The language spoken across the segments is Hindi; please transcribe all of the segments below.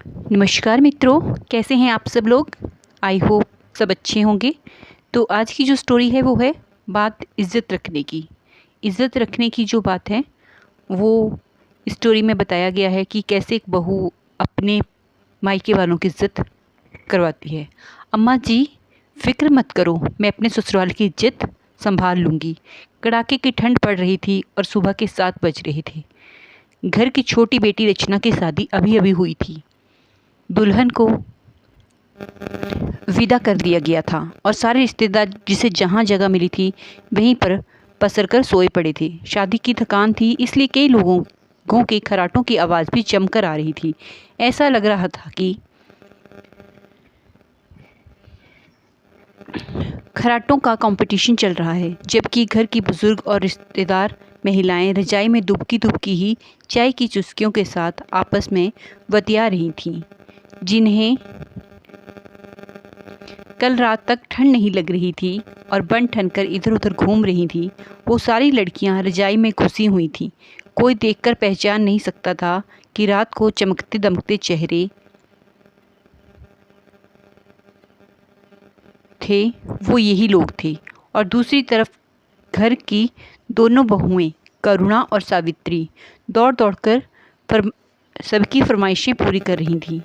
नमस्कार मित्रों, कैसे हैं आप सब लोग। आई होप सब अच्छे होंगे। तो आज की जो स्टोरी है वो है बात इज़्ज़त रखने की। इज़्ज़त रखने की जो बात है वो स्टोरी में बताया गया है कि कैसे एक बहू अपने मायके वालों की इज़्ज़त करवाती है। अम्मा जी फ़िक्र मत करो, मैं अपने ससुराल की इज़्ज़त संभाल लूँगी। कड़ाके की ठंड पड़ रही थी और सुबह के 7 बज रहे थे। घर की छोटी बेटी रचना की शादी अभी अभी हुई थी। दुल्हन को विदा कर दिया गया था और सारे रिश्तेदार जिसे जहाँ जगह मिली थी वहीं पर पसर कर सोए पड़े थे। शादी की थकान थी, इसलिए कई लोगों के खराटों की आवाज़ भी जमकर आ रही थी। ऐसा लग रहा था कि खराटों का कंपटीशन चल रहा है, जबकि घर की बुजुर्ग और रिश्तेदार महिलाएं रजाई में दुबकी दुबकी ही चाय की चुस्कियों के साथ आपस में बतिया रही थीं। जिन्हें कल रात तक ठंड नहीं लग रही थी और बन ठन कर इधर उधर घूम रही थी, वो सारी लड़कियां रजाई में घुसी हुई थीं। कोई देखकर पहचान नहीं सकता था कि रात को चमकते दमकते चेहरे थे वो यही लोग थे। और दूसरी तरफ घर की दोनों बहुएं करुणा और सावित्री दौड़ दौड़ कर सबकी फरमाइशें पूरी कर रही थीं।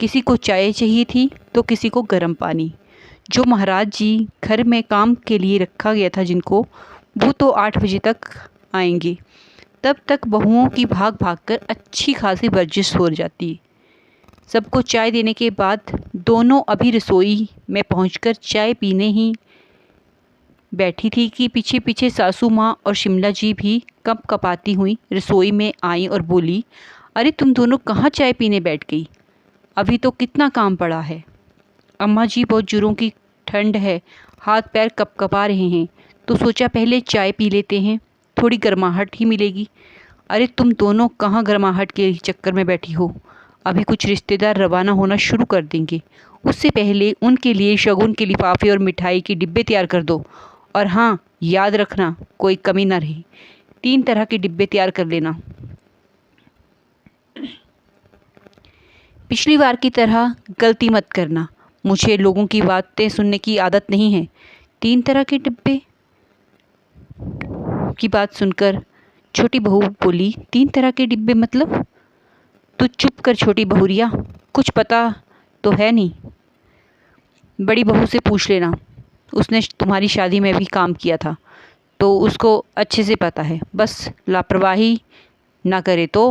किसी को चाय चाहिए थी तो किसी को गर्म पानी। जो महाराज जी घर में काम के लिए रखा गया था जिनको, वो तो 8 बजे तक आएंगे। तब तक बहुओं की भाग भाग कर अच्छी खासी वर्जिश हो जाती। सबको चाय देने के बाद दोनों अभी रसोई में पहुंचकर चाय पीने ही बैठी थी कि पीछे पीछे सासू माँ और शिमला जी भी कप कपाती हुई रसोई में आई और बोली, अरे तुम दोनों कहाँ चाय पीने बैठ गई? अभी तो कितना काम पड़ा है। अम्मा जी बहुत जोरों की ठंड है, हाथ पैर कपकपा रहे हैं, तो सोचा पहले चाय पी लेते हैं, थोड़ी गर्माहट ही मिलेगी। अरे तुम दोनों कहाँ गर्माहट के चक्कर में बैठी हो? अभी कुछ रिश्तेदार रवाना होना शुरू कर देंगे, उससे पहले उनके लिए शगुन के लिफाफे और मिठाई के डिब्बे तैयार कर दो। और हाँ, याद रखना कोई कमी ना रहे। 3 तरह के डिब्बे तैयार कर लेना। पिछली बार की तरह गलती मत करना, मुझे लोगों की बातें सुनने की आदत नहीं है। 3 तरह के डिब्बे की बात सुनकर छोटी बहू बोली, 3 तरह के डिब्बे मतलब? तू चुप कर छोटी बहुरिया, कुछ पता तो है नहीं। बड़ी बहू से पूछ लेना, उसने तुम्हारी शादी में भी काम किया था तो उसको अच्छे से पता है, बस लापरवाही ना करे तो।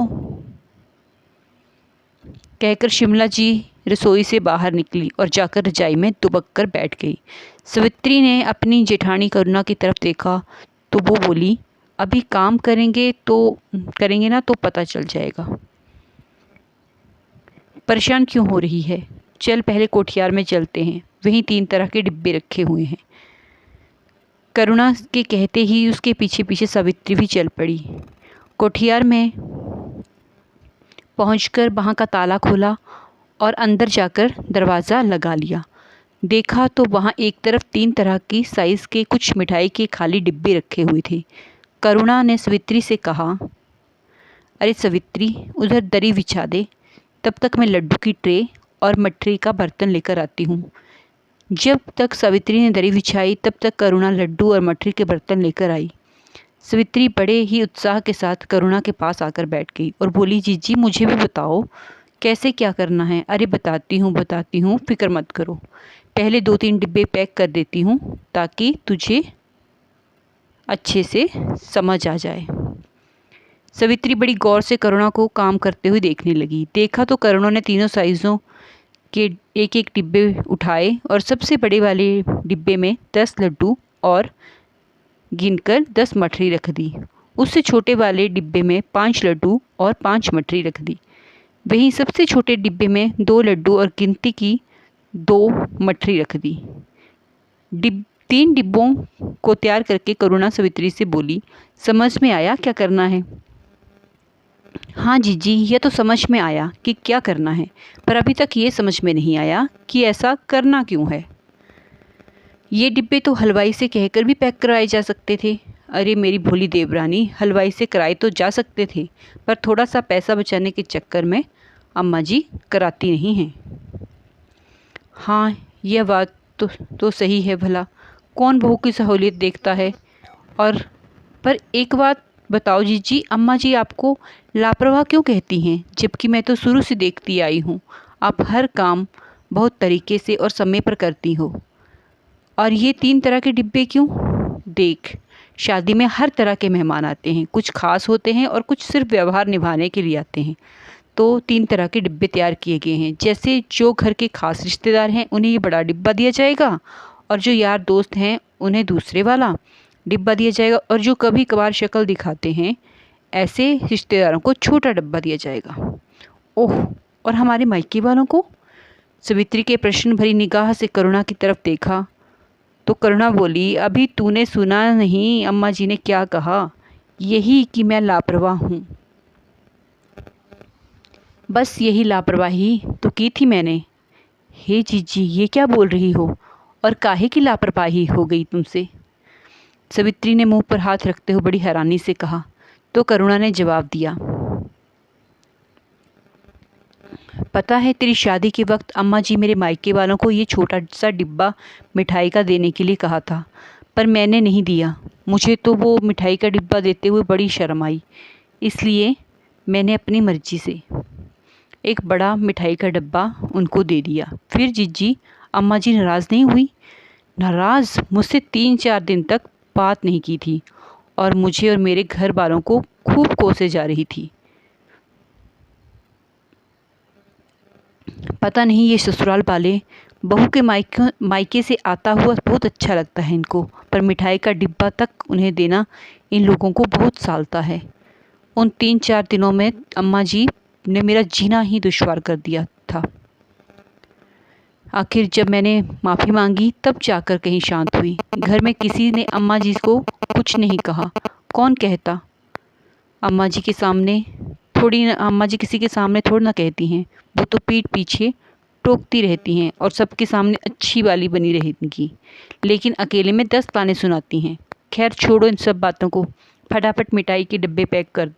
कहकर शिमला जी रसोई से बाहर निकली और जाकर रजाई में दुबक कर बैठ गई। सवित्री ने अपनी जेठानी करुणा की तरफ देखा तो वो बोली, अभी काम करेंगे ना तो पता चल जाएगा। परेशान क्यों हो रही है? चल पहले कोठियार में चलते हैं, वहीं 3 तरह के डिब्बे रखे हुए हैं। करुणा के कहते ही उसके पीछे पीछे सावित्री भी चल पड़ी। कोठियार में पहुंचकर वहाँ का ताला खोला और अंदर जाकर दरवाज़ा लगा लिया। देखा तो वहाँ एक तरफ 3 तरह की साइज़ के कुछ मिठाई के खाली डिब्बे रखे हुए थे। करुणा ने सवित्री से कहा, अरे सवित्री, उधर दरी बिछा दे, तब तक मैं लड्डू की ट्रे और मठरी का बर्तन लेकर आती हूँ। जब तक सवित्री ने दरी बिछाई तब तक करुणा लड्डू और मठरी के बर्तन लेकर आई। सवित्री बड़े ही उत्साह के साथ करुणा के पास आकर बैठ गई और बोली, जीजी मुझे भी बताओ कैसे क्या करना है। अरे बताती हूँ, फिक्र मत करो। पहले 2-3 डिब्बे पैक कर देती हूँ ताकि तुझे अच्छे से समझ आ जाए। सवित्री बड़ी गौर से करुणा को काम करते हुए देखने लगी। देखा तो करुणा ने तीनों साइज़ों के एक एक डिब्बे उठाए और सबसे बड़े वाले डिब्बे में 10 लड्डू और गिनकर 10 मठरी रख दी। उससे छोटे वाले डिब्बे में 5 लड्डू और 5 मठरी रख दी। वहीं सबसे छोटे डिब्बे में 2 लड्डू और गिनती की 2 मठरी रख दी। 3 डिब्बों को तैयार करके करुणा सवित्री से बोली, समझ में आया क्या करना है? हाँ जीजी, यह तो समझ में आया कि क्या करना है, पर अभी तक ये समझ में नहीं आया कि ऐसा करना क्यों है। ये डिब्बे तो हलवाई से कहकर भी पैक कराए जा सकते थे। अरे मेरी भोली देवरानी, हलवाई से कराए तो जा सकते थे, पर थोड़ा सा पैसा बचाने के चक्कर में अम्मा जी कराती नहीं हैं। हाँ, यह बात तो सही है, भला कौन बहू की सहूलियत देखता है। और पर एक बात बताओ जीजी, अम्मा जी आपको लापरवाह क्यों कहती हैं, जबकि मैं तो शुरू से देखती आई हूँ आप हर काम बहुत तरीके से और समय पर करती हो। और ये 3 तरह के डिब्बे क्यों? देख, शादी में हर तरह के मेहमान आते हैं, कुछ खास होते हैं और कुछ सिर्फ व्यवहार निभाने के लिए आते हैं। तो 3 तरह के डिब्बे तैयार किए गए हैं। जैसे जो घर के खास रिश्तेदार हैं उन्हें ये बड़ा डिब्बा दिया जाएगा, और जो यार दोस्त हैं उन्हें दूसरे वाला डिब्बा दिया जाएगा, और जो कभी कभार शक्ल दिखाते हैं ऐसे रिश्तेदारों को छोटा डिब्बा दिया जाएगा। ओह, और हमारे मायके वालों को? सवित्री के प्रश्न भरी निगाह से करुणा की तरफ देखा तो करुणा बोली, अभी तूने सुना नहीं अम्मा जी ने क्या कहा? यही कि मैं लापरवाह हूँ। बस यही लापरवाही तो की थी मैंने। हे जीजी, ये क्या बोल रही हो? और काहे की लापरवाही हो गई तुमसे? सवित्री ने मुंह पर हाथ रखते हुए बड़ी हैरानी से कहा। तो करुणा ने जवाब दिया, पता है तेरी शादी के वक्त अम्मा जी मेरे मायके वालों को ये छोटा सा डिब्बा मिठाई का देने के लिए कहा था, पर मैंने नहीं दिया। मुझे तो वो मिठाई का डिब्बा देते हुए बड़ी शर्म आई, इसलिए मैंने अपनी मर्जी से एक बड़ा मिठाई का डब्बा उनको दे दिया। फिर जीजी, अम्मा जी नाराज़ नहीं हुई? नाराज़? मुझसे 3-4 दिन तक बात नहीं की थी और मुझे और मेरे घर वालों को खूब कोसे जा रही थी। पता नहीं ये ससुराल वाले बहू के मायके से आता हुआ बहुत अच्छा लगता है इनको, पर मिठाई का डिब्बा तक उन्हें देना इन लोगों को बहुत सालता है। उन 3-4 दिनों में अम्मा जी ने मेरा जीना ही दुश्वार कर दिया था। आखिर जब मैंने माफ़ी मांगी तब जाकर कहीं शांत हुई। घर में किसी ने अम्मा जी को कुछ नहीं कहा। कौन कहता? अम्मा जी के सामने अम्मा जी किसी के सामने थोड़ी ना कहती हैं, वो तो पीठ पीछे टोकती रहती हैं और सबके सामने अच्छी वाली बनी रहेंगी, लेकिन अकेले में 10 ताने सुनाती हैं। खैर छोड़ो इन सब बातों को, फटाफट मिठाई के डिब्बे पैक कर,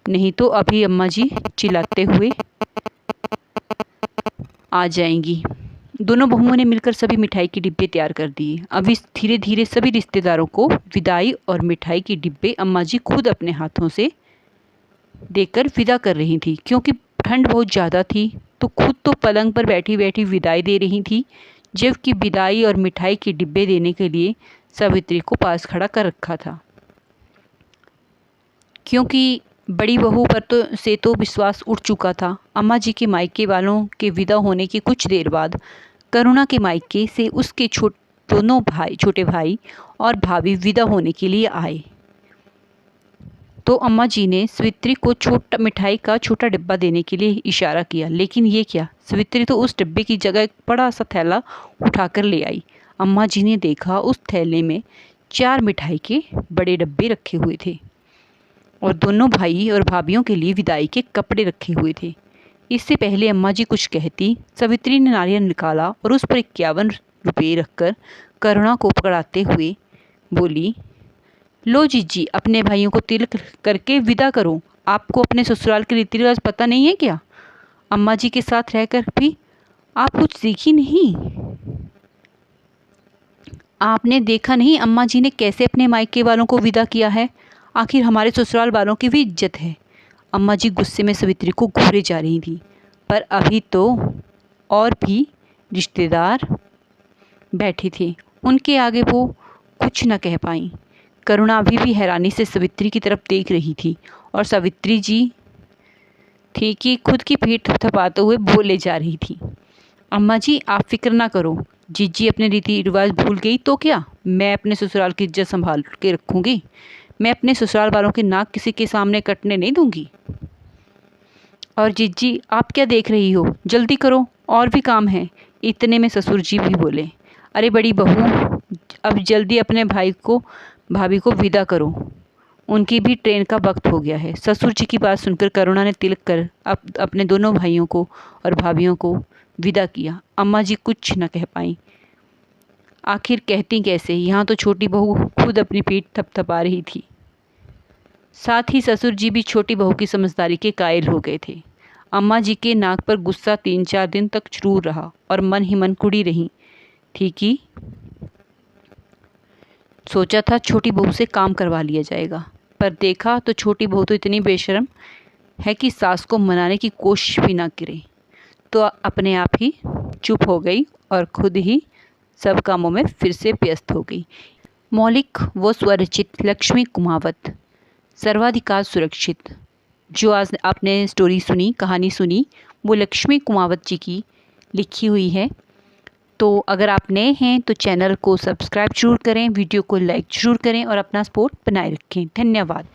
नहीं तो अभी अम्मा जी चिल्लाते हुए आ जाएंगी। दोनों बहुओं ने मिलकर सभी मिठाई के डिब्बे तैयार कर दिए। अभी धीरे धीरे सभी रिश्तेदारों को विदाई और मिठाई के डिब्बे अम्मा जी खुद अपने हाथों से देकर विदा कर रही थी। क्योंकि ठंड बहुत ज़्यादा थी तो खुद तो पलंग पर बैठी बैठी विदाई दे रही थी, जबकि विदाई और मिठाई के डिब्बे देने के लिए सावित्री को पास खड़ा कर रखा था। क्योंकि बड़ी बहू पर तो विश्वास उठ चुका था। अम्मा जी के मायके वालों के विदा होने के कुछ देर बाद करुणा के मायके से उसके दोनों छोटे भाई और भाभी विदा होने के लिए आए। तो अम्मा जी ने सावित्री को मिठाई का छोटा डिब्बा देने के लिए इशारा किया, लेकिन ये क्या, सावित्री तो उस डिब्बे की जगह एक बड़ा सा थैला उठाकर ले आई। अम्मा जी ने देखा उस थैले में 4 मिठाई के बड़े डब्बे रखे हुए थे और दोनों भाई और भाभीियों के लिए विदाई के कपड़े रखे हुए थे। इससे पहले अम्मा जी कुछ कहती, सावित्री ने नारियल निकाला और उस पर 51 रुपये रखकर करुणा को पकड़ाते हुए बोली, लो जीजी, अपने भाइयों को तिलक करके विदा करो। आपको अपने ससुराल के रीति रिवाज पता नहीं है क्या? अम्मा जी के साथ रहकर भी आप कुछ सीखी नहीं? आपने देखा नहीं अम्मा जी ने कैसे अपने मायके वालों को विदा किया है? आखिर हमारे ससुराल वालों की भी इज्जत है। अम्मा जी गुस्से में सावित्री को घूरे जा रही थी, पर अभी तो और भी रिश्तेदार बैठे थे, उनके आगे वो कुछ न कह पाई। करुणा अभी भी हैरानी से सावित्री की तरफ देख रही थी और सावित्री जी थी कि खुद की पीठ थपथपाते हुए बोले जा रही थी, अम्मा जी आप फिक्र ना करो, जीजी अपने रीति रिवाज भूल गई तो क्या, मैं अपने ससुराल की इज्जत संभाल के रखूँगी। मैं अपने ससुराल वालों की नाक किसी के सामने कटने नहीं दूंगी। और जीजी आप क्या देख रही हो, जल्दी करो और भी काम है। इतने में ससुर जी भी बोले, अरे बड़ी बहू, अब जल्दी अपने भाभी को विदा करो, उनकी भी ट्रेन का वक्त हो गया है। ससुर जी की बात सुनकर करुणा ने तिलक कर अपने दोनों भाइयों को और भाभीियों को विदा किया। अम्मा जी कुछ न कह पाई, आखिर कहती कैसे, यहाँ तो छोटी बहू खुद अपनी पीठ थपथपा रही थी। साथ ही ससुर जी भी छोटी बहू की समझदारी के कायल हो गए थे। अम्मा जी के नाक पर गुस्सा 3-4 दिन तक जरूर रहा और मन ही मन कुड़ी रही थी कि सोचा था छोटी बहू से काम करवा लिया जाएगा, पर देखा तो छोटी बहू तो इतनी बेशर्म है कि सास को मनाने की कोशिश भी ना करे, तो अपने आप ही चुप हो गई और खुद ही सब कामों में फिर से व्यस्त हो गई। मौलिक व स्वरचित लक्ष्मी कुमावत, सर्वाधिकार सुरक्षित। जो आज आपने स्टोरी सुनी, कहानी सुनी, वो लक्ष्मी कुमावत जी की लिखी हुई है। तो अगर आप नए हैं तो चैनल को सब्सक्राइब जरूर करें, वीडियो को लाइक जरूर करें और अपना सपोर्ट बनाए रखें। धन्यवाद।